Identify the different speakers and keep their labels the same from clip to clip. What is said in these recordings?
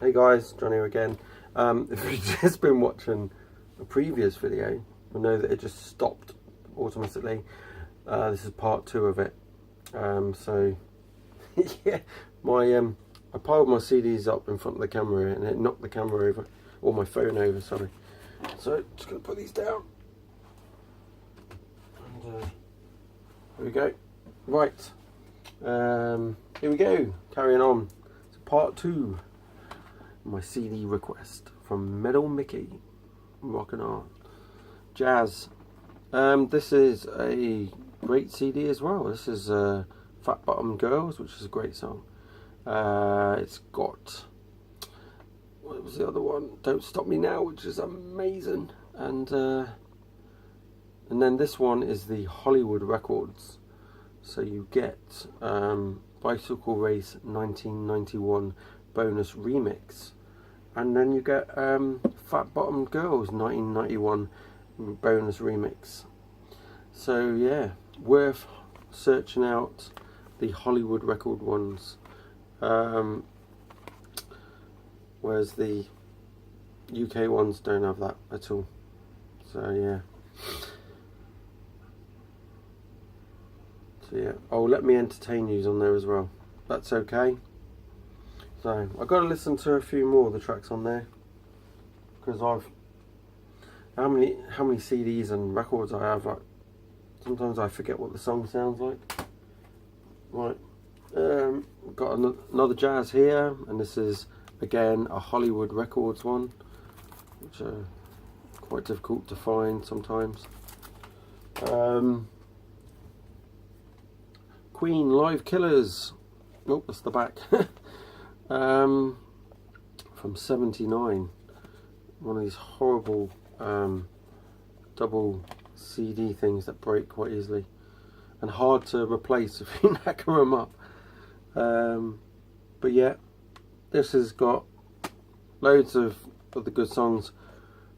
Speaker 1: Hey guys, John here again. If you've just been watching a previous video, you'll know that it just stopped automatically. This is part 2 of it. So yeah, I piled my CDs up in front of the camera and it knocked the camera over, or my phone over, sorry. So just gonna put these down. And here we go. Right. Here we go. Carrying on. So part 2. My CD request from Metal Mickey, rockin' on jazz. This is a great CD as well. This is Fat Bottom Girls, which is a great song. It's got, what was the other one? Don't Stop Me Now, which is amazing. And then this one is the Hollywood Records. So you get Bicycle Race 1991 bonus remix, and then you get Fat Bottom Girls 1991 bonus remix. So yeah, worth searching out the Hollywood record ones, whereas the UK ones don't have that at all. So yeah. Oh, Let Me Entertain You's on there as well. That's okay. So I've got to listen to a few more of the tracks on there, because how many CDs and records I have. Sometimes I forget what the song sounds like. Right, got another jazz here, and this is again a Hollywood Records one, which are quite difficult to find sometimes. Queen Live Killers. Oh, that's the back. From '79, one of these horrible double CD things that break quite easily and hard to replace if you knacker them up. But yeah, this has got loads of the good songs,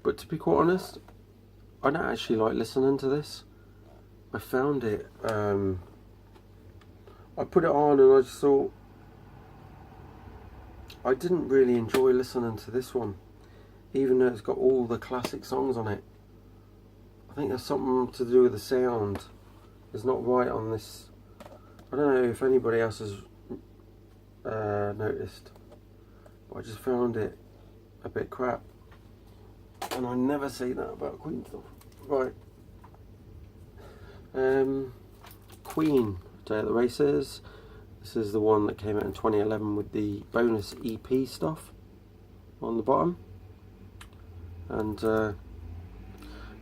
Speaker 1: but to be quite honest, I don't actually like listening to this. I found it, I put it on and I just thought, I didn't really enjoy listening to this one, even though it's got all the classic songs on it. I think there's something to do with the sound. It's not right on this. I don't know if anybody else has noticed, but I just found it a bit crap. And I never say that about Queen stuff. Right. Queen, Day at the Races. This is the one that came out in 2011 with the bonus EP stuff on the bottom. And so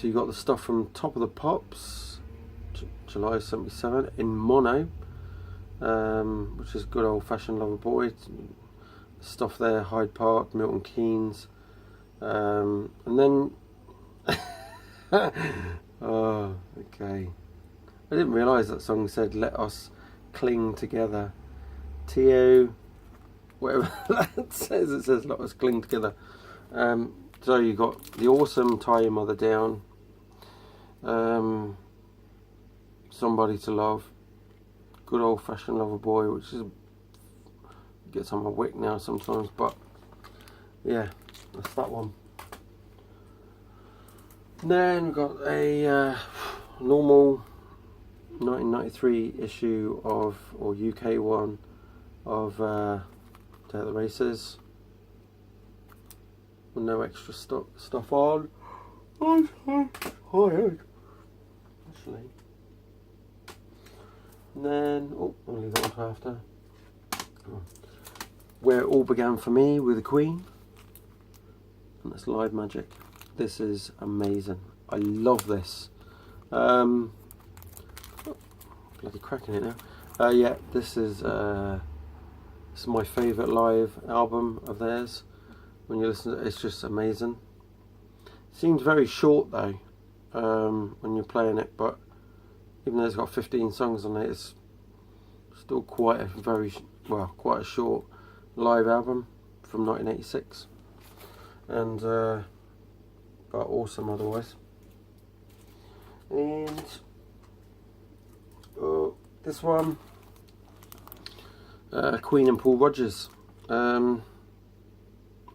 Speaker 1: you got the stuff from Top of the Pops, July '77, in mono, which is good old fashioned Lover Boy stuff there. Hyde Park, Milton Keynes, and then oh, okay. I didn't realise that song said "Let Us Cling Together." T.O. whatever that says, it says "Let Us Cling Together." So you got the awesome Tie Your Mother Down, Somebody to Love, good old fashioned Lover Boy, which is gets on my wick now sometimes, but yeah, that's that one. And then we've got a normal 1993 issue of, or UK one of Day at the Races, with no extra stuff on. I'm so tired, actually. And then, I'll leave that one for after. Where It All Began For Me with the Queen, and that's Live Magic. This is amazing. I love this. Bloody cracking it now. Yeah, this is my favourite live album of theirs. When you listen to it, it's just amazing. Seems very short though, when you're playing it, but even though it's got 15 songs on it, it's still quite a quite a short live album from 1986, and but awesome otherwise. And this one, Queen and Paul Rodgers.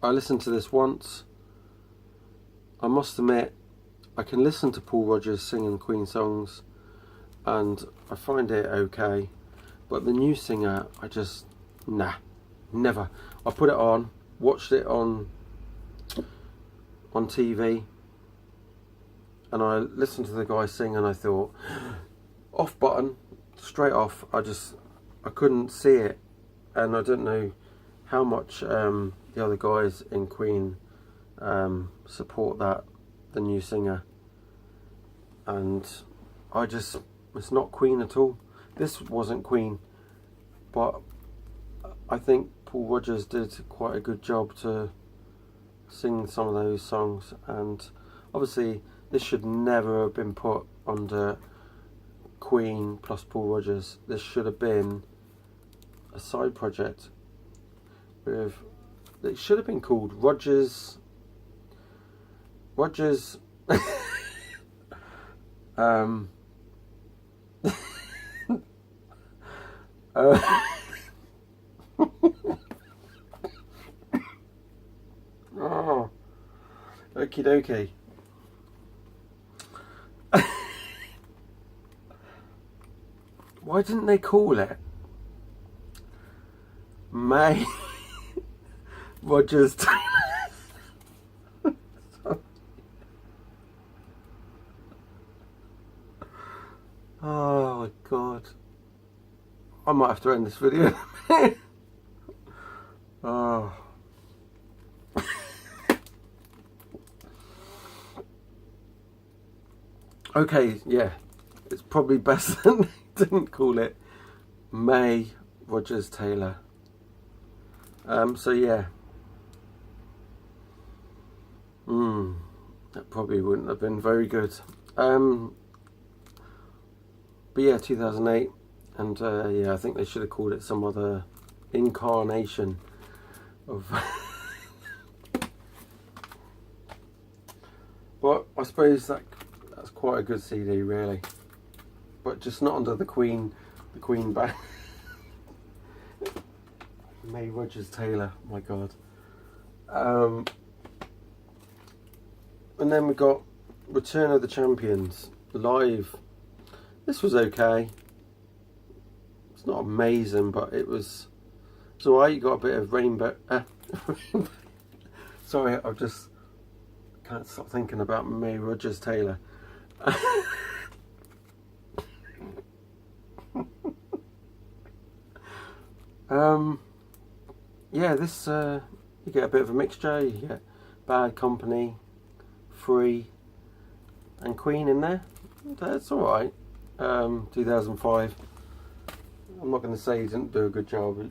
Speaker 1: I listened to this once. I must admit, I can listen to Paul Rodgers singing Queen songs and I find it okay, but the new singer, I just, nah, never. I put it on, watched it on TV, and I listened to the guy sing and I thought, off button, straight off. I couldn't see it, and I don't know how much the other guys in Queen support the new singer, and it's not Queen at all. This wasn't Queen, but I think Paul Rodgers did quite a good job to sing some of those songs, and obviously this should never have been put under Queen plus Paul Rodgers. This should have been a side project with, it should have been called Rodgers oh, okie dokie. Why didn't they call it May Rodgers? Oh my god. I might have to end this video. Oh. Okay, yeah. It's probably best that they didn't call it May Rodgers Taylor. So yeah. That probably wouldn't have been very good. But yeah, 2008, and yeah, I think they should have called it some other incarnation of. But I suppose that's quite a good CD, really. But just not under the Queen band. May Rodgers Taylor, my god. And then we got Return of the Champions live. This was okay. It's not amazing, but it's alright. You got a bit of rainbow. Sorry, I just can't stop thinking about May Rodgers Taylor. Yeah, this you get a bit of a mixture. You get Bad Company, Free, and Queen in there. That's alright. 2005. I'm not going to say he didn't do a good job.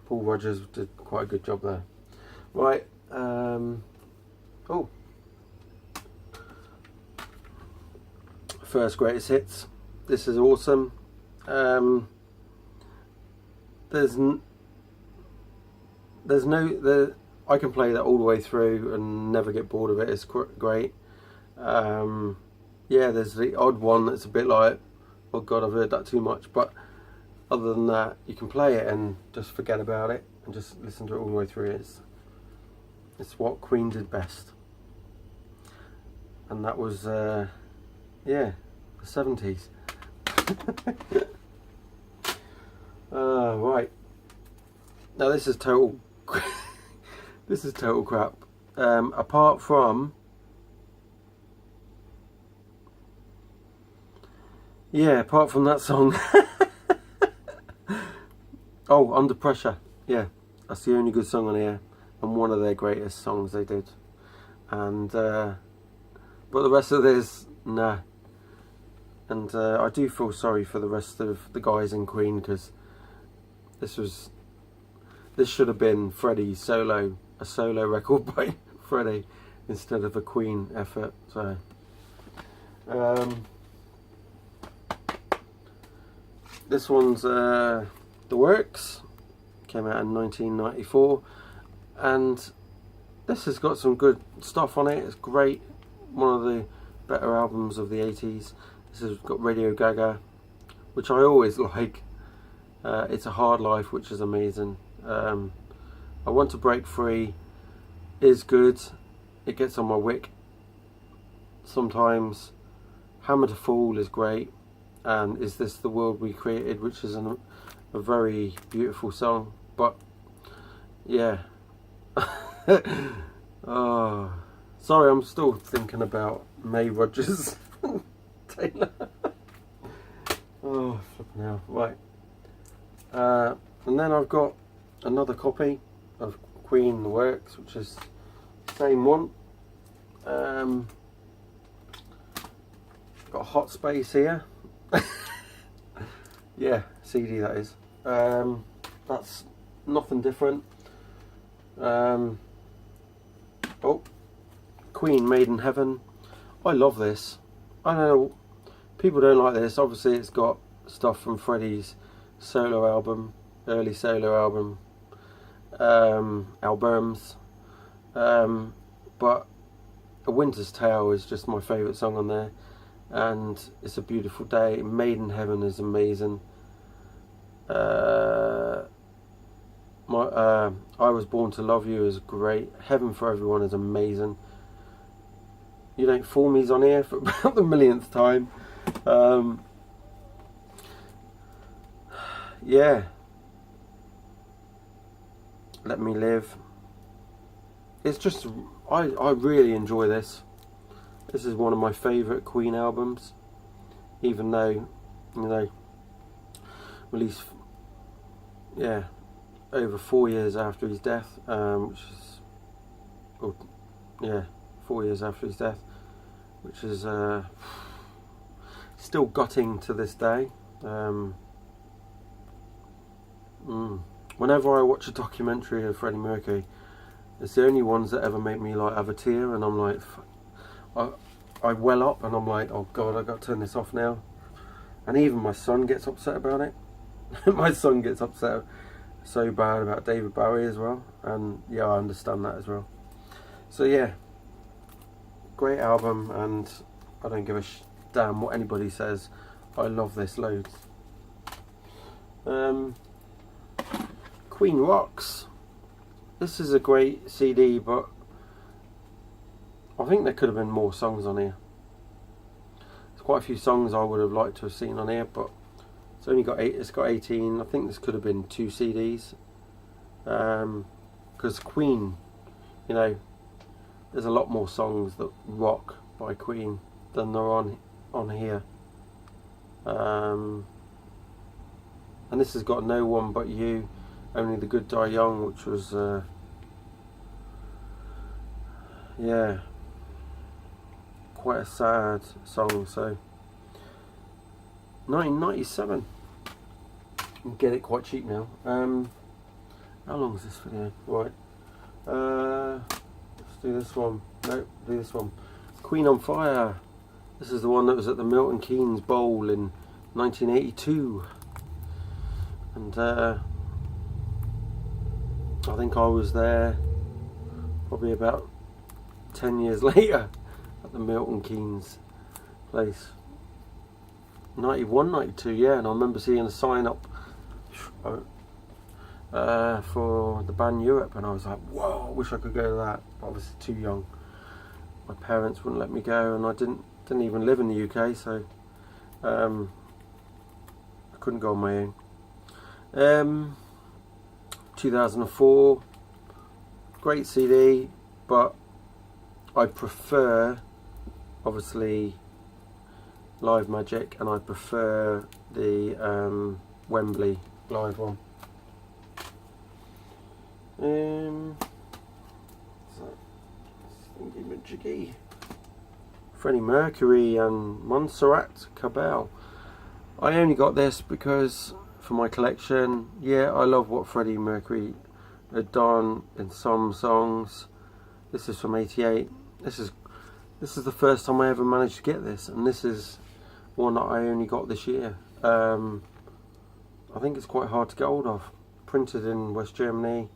Speaker 1: Paul Rodgers did quite a good job there. Right. Oh. First greatest hits. This is awesome. There's no I can play that all the way through and never get bored of it. It's great. Yeah, there's the odd one that's a bit like, oh god, I've heard that too much, but other than that, you can play it and just forget about it and just listen to it all the way through. It's what Queen did best, and that was yeah, the 70s. Right, now this is total this is total crap. Apart from that song. Oh, Under Pressure. Yeah, that's the only good song on here, and one of their greatest songs they did. And but the rest of this, nah. And I do feel sorry for the rest of the guys in Queen, because this should have been Freddie's solo, a solo record by Freddie instead of a Queen effort. So this one's The Works, came out in 1994, and this has got some good stuff on it. It's great, one of the better albums of the 80s. This has got Radio Gaga, which I always like. It's a Hard Life, which is amazing. I Want to Break Free is good. It gets on my wick sometimes. Hammer to Fall is great, and Is This the World We Created, which is a very beautiful song. But yeah. Oh, sorry, I'm still thinking about May Rodgers Taylor. Oh, flipping hell. Right. And then I've got another copy of Queen The Works, which is the same one. Got a hot space here. Yeah, CD that is. That's nothing different. Oh, Queen Made in Heaven. I love this. I don't know, people don't like this. Obviously it's got stuff from Freddie's solo album, early solo album, albums, but A Winter's Tale is just my favourite song on there, and It's a Beautiful Day. Made in Heaven is amazing. I Was Born to Love You is great. Heaven for Everyone is amazing. You Don't Fool Me's on here for about the millionth time. Yeah. Let Me Live. It's just, I really enjoy this. This is one of my favourite Queen albums, even though, you know, released, yeah, over 4 years after his death, which is, oh, yeah, 4 years after his death, which is still gutting to this day. Whenever I watch a documentary of Freddie Mercury, it's the only ones that ever make me like have a tear, and I'm like, I well up, and I'm like, oh God, I got to turn this off now. And even my son gets upset about it. My son gets upset so bad about David Bowie as well, and yeah, I understand that as well. So yeah, great album, and I don't give a damn what anybody says. I love this loads. Queen Rocks. This is a great CD, but I think there could have been more songs on here. There's quite a few songs I would have liked to have seen on here, but it's only got 8. It's got 18. I think this could have been 2 CDs. Because Queen, you know, there's a lot more songs that rock by Queen than there are on here. And this has got No One But You, Only the Good Die Young, which was yeah, quite a sad song. So 1997, you can get it quite cheap now. How long is this video? Right, let's do this one. No, do this one. Queen on Fire. This is the one that was at the Milton Keynes Bowl in 1982, and I think I was there probably about 10 years later at the Milton Keynes place. 91, 92, yeah, and I remember seeing a sign up for the band Europe, and I was like, whoa, I wish I could go to that, but obviously too young. My parents wouldn't let me go, and I didn't even live in the UK, so I couldn't go on my own. 2004, great CD, but I prefer, obviously, Live Magic, and I prefer the Wembley live one. Freddie Mercury and Montserrat Cabell. I only got this because for my collection. Yeah, I love what Freddie Mercury had done in some songs. This is from '88. This is the first time I ever managed to get this, and this is one that I only got this year. I think it's quite hard to get hold of. Printed in West Germany.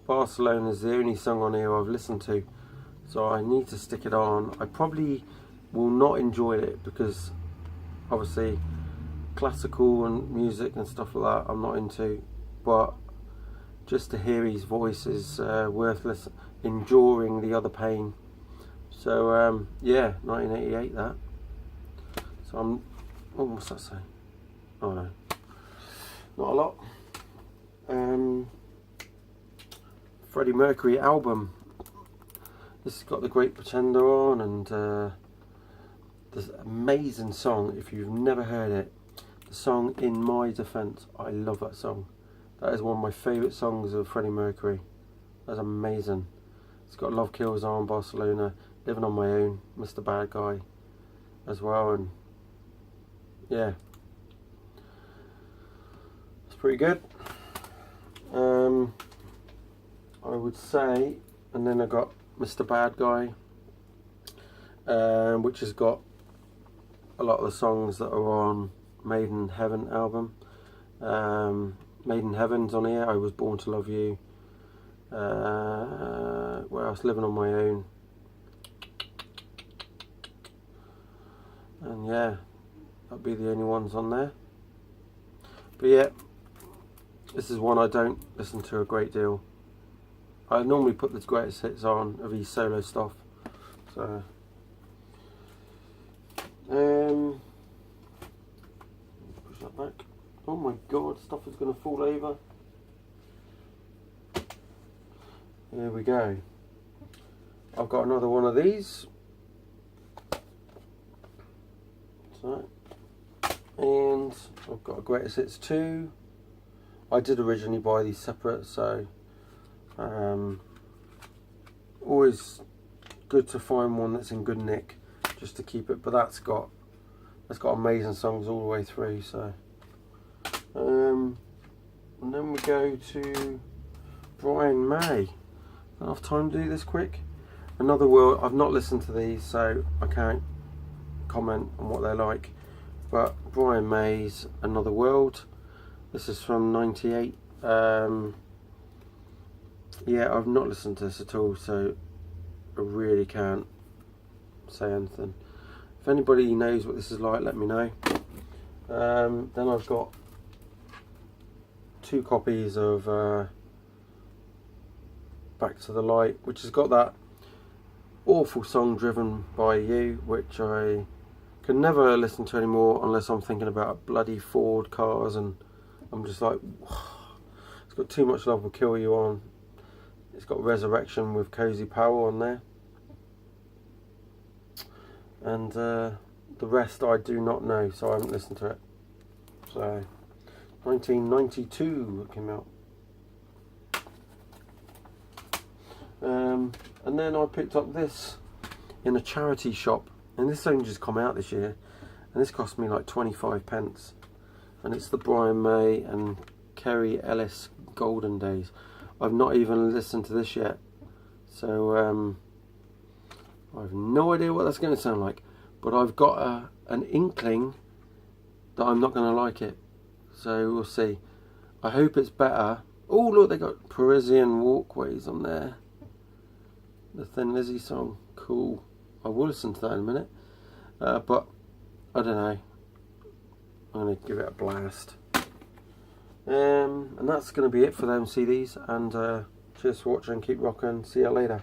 Speaker 1: Barcelona is the only song on here I've listened to, so I need to stick it on. I probably will not enjoy it because obviously classical and music and stuff like that I'm not into, but just to hear his voice is worthless, enduring the other pain. So yeah, 1988 that. So I'm, oh, what's that say? Oh no, not a lot. Freddie Mercury album. This has got The Great Pretender on, and this amazing song. If you've never heard it, the song In My Defense. I love that song. That is one of my favourite songs of Freddie Mercury. That's amazing. It's got Love Kills On, Barcelona, Living on My Own, Mr. Bad Guy as well, and yeah, it's pretty good. I would say, and then I got Mr. Bad Guy, which has got a lot of the songs that are on Made in Heaven album. Made in Heaven's on here. I Was Born to Love You. What else? Living on My Own. And yeah, that'll be the only ones on there. But yeah, this is one I don't listen to a great deal. I normally put the greatest hits on of his solo stuff. So push that back. Oh my god, stuff is going to fall over. Here we go. I've got another one of these. So, and I've got a greatest hits 2. I did originally buy these separate, so always good to find one that's in good nick just to keep it. But that's got amazing songs all the way through. So, and then we go to Brian May. Enough time to do this quick. Another World. I've not listened to these, so I can't comment on what they're like. But Brian May's Another World. This is from '98. Yeah, I've not listened to this at all, so I really can't say anything. If anybody knows what this is like, let me know. Then I've got 2 copies of Back to the Light, which has got that awful song Driven by You, which I can never listen to anymore unless I'm thinking about bloody Ford cars, and I'm just like, it's got Too Much Love Will Kill You on. It's got Resurrection with Cozy Powell on there, and the rest I do not know, so I haven't listened to it. So 1992 it came out. And then I picked up this in a charity shop, and this only just come out this year, and this cost me like 25 pence, and it's the Brian May and Kerry Ellis Golden Days. I've not even listened to this yet, so I have no idea what that's going to sound like, but I've got an inkling that I'm not going to like it, so we'll see. I hope it's better. Oh look, they got Parisian Walkways on there, the Thin Lizzy song. Cool. I will listen to that in a minute, but I don't know, I'm going to give it a blast. And that's going to be it for them CDs, and cheers for watching, keep rocking, see you later.